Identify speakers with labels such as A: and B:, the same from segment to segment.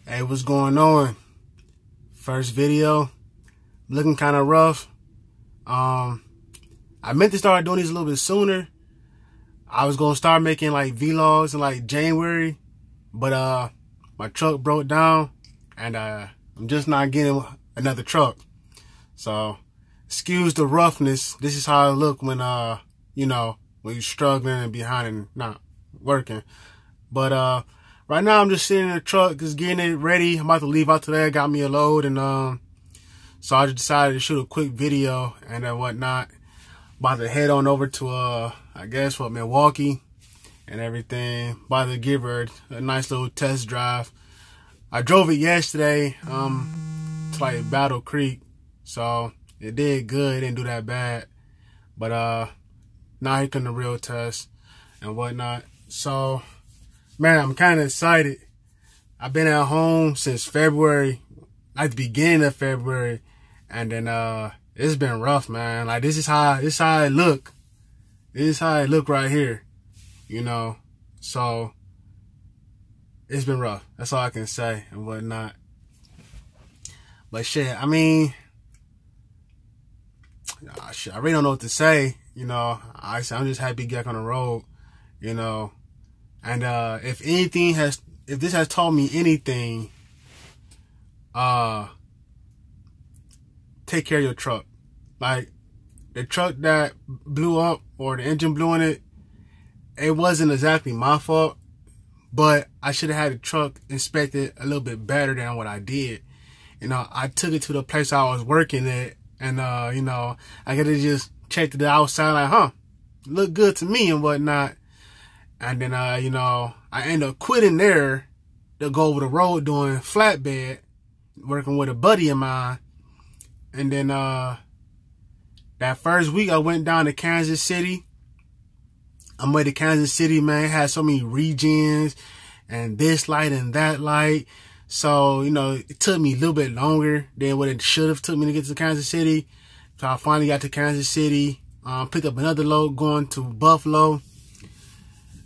A: Hey, what's going on? First video, looking kind of rough. I meant to start doing these a little bit sooner. I was gonna start making like vlogs in like January, but my truck broke down, and I'm just not getting another truck. So, excuse the roughness. This is how I look when when you're struggling and behind and not working. But right now I'm just sitting in the truck, just getting it ready. I'm about to leave out today. I got me a load, and so I just decided to shoot a quick video and whatnot. About to head on over to I guess Milwaukee and everything. About to give her a nice little test drive. I drove it yesterday to like Battle Creek, so it did good. It didn't do that bad. But now here come the real test and whatnot. So man, I'm kind of excited. I've been at home since February, like the beginning of February, and then it's been rough, man. Like this is how I look. This is how I look right here, So it's been rough. That's all I can say and whatnot. But shit, I mean, I really don't know what to say. I'm just happy to get on the road, And if this has taught me anything, take care of your truck. Like the truck that blew up or the engine blew in it, it wasn't exactly my fault, but I should have had the truck inspected a little bit better than what I did. I took it to the place I was working at, and I could have just checked the outside, like, look good to me and whatnot. And then, I ended up quitting there to go over the road doing flatbed, working with a buddy of mine. And then, that first week I went down to Kansas City. I'm with the Kansas City, man. It had so many regions and this light and that light. So, it took me a little bit longer than what it should have took me to get to Kansas City. So I finally got to Kansas City, picked up another load going to Buffalo.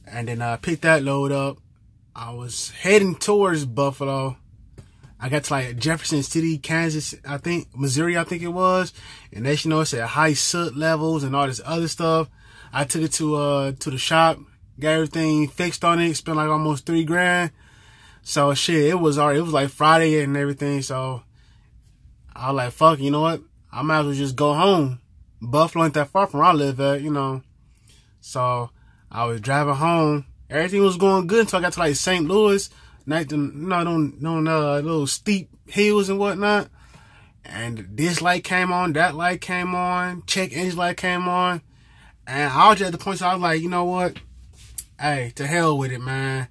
A: And then I picked that load up. I was heading towards Buffalo. I got to like Jefferson City, Kansas, Missouri, I think it was. And they, it said high soot levels and all this other stuff. I took it to the shop, got everything fixed on it, spent like almost $3,000. So shit, it was like Friday and everything. So I was like, fuck, you know what? I might as well just go home. Buffalo ain't that far from where I live at, So I was driving home. Everything was going good until I got to like St. Louis. Little steep hills and whatnot. And this light came on, that light came on, check engine light came on. And I was just at the point where I was like, you know what? Hey, to hell with it, man.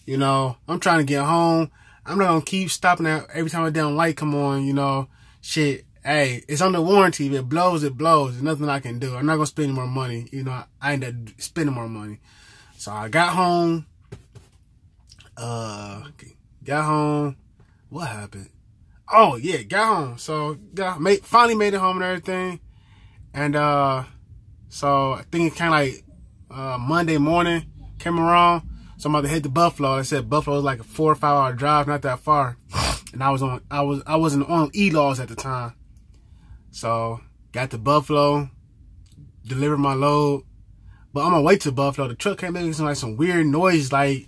A: I'm trying to get home. I'm not gonna keep stopping at every time a damn light come on, Shit. Hey, it's under warranty. If it blows, it blows. There's nothing I can do. I'm not gonna spend any more money. I ended up spending more money. So I got home. What happened? Oh yeah, got home. So finally made it home and everything. And so I think it kind of like Monday morning came around. So I'm about to head to Buffalo. I said Buffalo was like a 4 or 5 hour drive, not that far. And I wasn't on E-Laws at the time. So got to Buffalo, delivered my load. But on my way to Buffalo, the truck came making some weird noise, like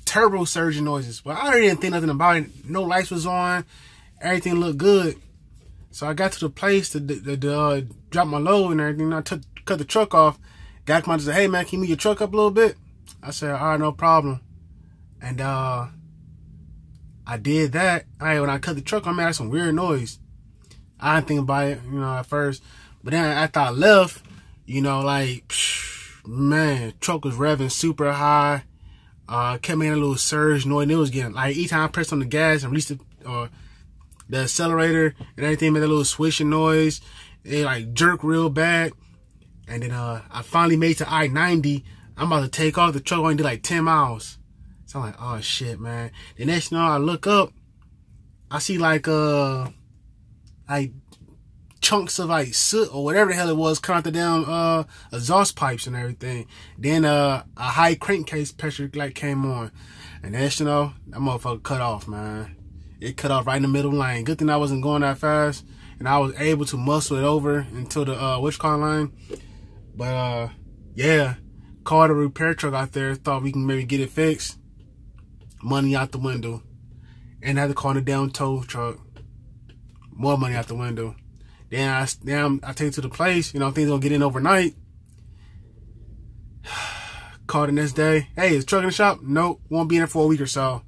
A: turbo surging noises. But I didn't think nothing about it. No lights was on. Everything looked good. So I got to the place to drop my load and everything. I cut the truck off. Guy come out and said, "Hey man, can you move your truck up a little bit?" I said, "All right, no problem." And I did that. When I cut the truck on, I had some weird noise. I didn't think about it, at first. But then after I left, man, truck was revving super high. Kept making a little surge noise. And it was getting, like, each time I pressed on the gas and released the accelerator and everything, made a little swishing noise. It, like, jerked real bad. And then I finally made it to I-90. I'm about to take off. The truck only did like 10 miles. So I'm like, oh, shit, man. The next thing I look up, I see, like chunks of like soot or whatever the hell it was coming out the damn exhaust pipes and everything. Then a high crankcase pressure light came on. And then, you know, that motherfucker cut off, man. It cut off right in the middle lane. Good thing I wasn't going that fast. And I was able to muscle it over into the car line. But yeah, called a repair truck out there. Thought we can maybe get it fixed. Money out the window. And had to call the down tow truck. More money out the window. Then I take it to the place. You know, things gonna get in overnight. Called the next day. Hey, is the truck in the shop? Nope, won't be in there for a week or so.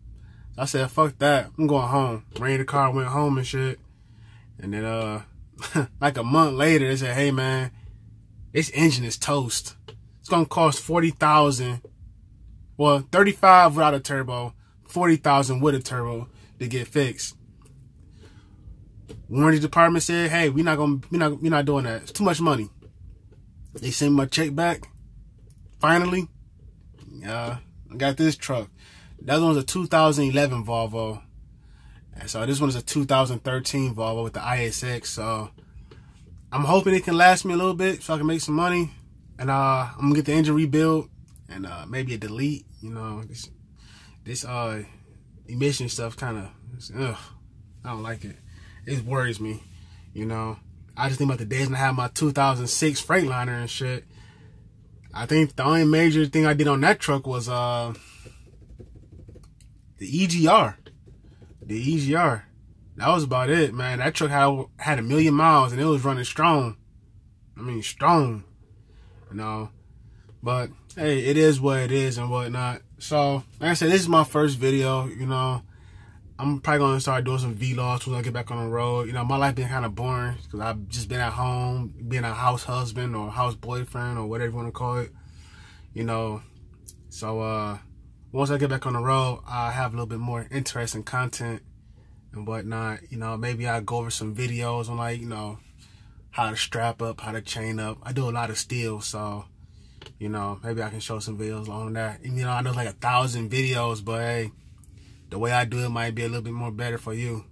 A: I said, fuck that. I'm going home. Ran the car, went home and shit. And then like a month later, they said, hey man, this engine is toast. It's gonna cost $40,000. Well, $35,000 without a turbo, $40,000 with a turbo to get fixed. Warranty department said, hey, we're not doing that. It's too much money. They sent my check back. Finally, I got this truck. That one's a 2011 Volvo. And so this one is a 2013 Volvo with the ISX. So I'm hoping it can last me a little bit so I can make some money. And I'm gonna get the engine rebuilt and maybe a delete. You know, this emission stuff kind of, I don't like it. It worries me, you know. I just think about the days when I had my 2006 Freightliner and shit. I think the only major thing I did on that truck was the EGR. The EGR. That was about it, man. That truck had 1 million miles and it was running strong. I mean, strong, you know. But hey, it is what it is and whatnot. So, like I said, this is my first video, you know. I'm probably going to start doing some vlogs when I get back on the road. You know, my life been kind of boring because I've just been at home, being a house husband or house boyfriend or whatever you want to call it. You know, so once I get back on the road, I'll have a little bit more interesting content and whatnot. You know, maybe I'll go over some videos on, like, you know, how to strap up, how to chain up. I do a lot of steel, so, you know, maybe I can show some videos on that. And, you know, I know like 1,000 videos, but hey, the way I do it might be a little bit more better for you.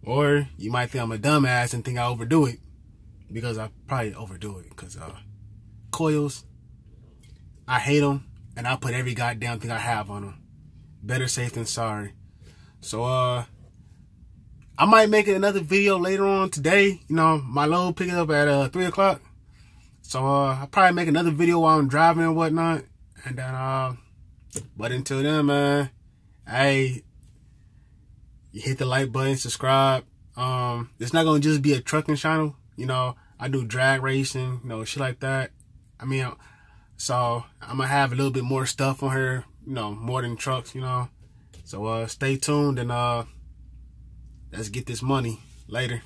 A: Or you might think I'm a dumbass and think I overdo it. Because I probably overdo it. Because coils, I hate them. And I put every goddamn thing I have on them. Better safe than sorry. So, I might make another video later on today. You know, my load picking up at 3 o'clock. So, I'll probably make another video while I'm driving and whatnot. And then, but until then, man. Hey, you hit the like button, subscribe. It's not gonna just be a trucking channel. You know, I do drag racing, you know, shit like that. I mean, so I'm gonna have a little bit more stuff on here, you know, more than trucks, you know. So stay tuned and let's get this money later.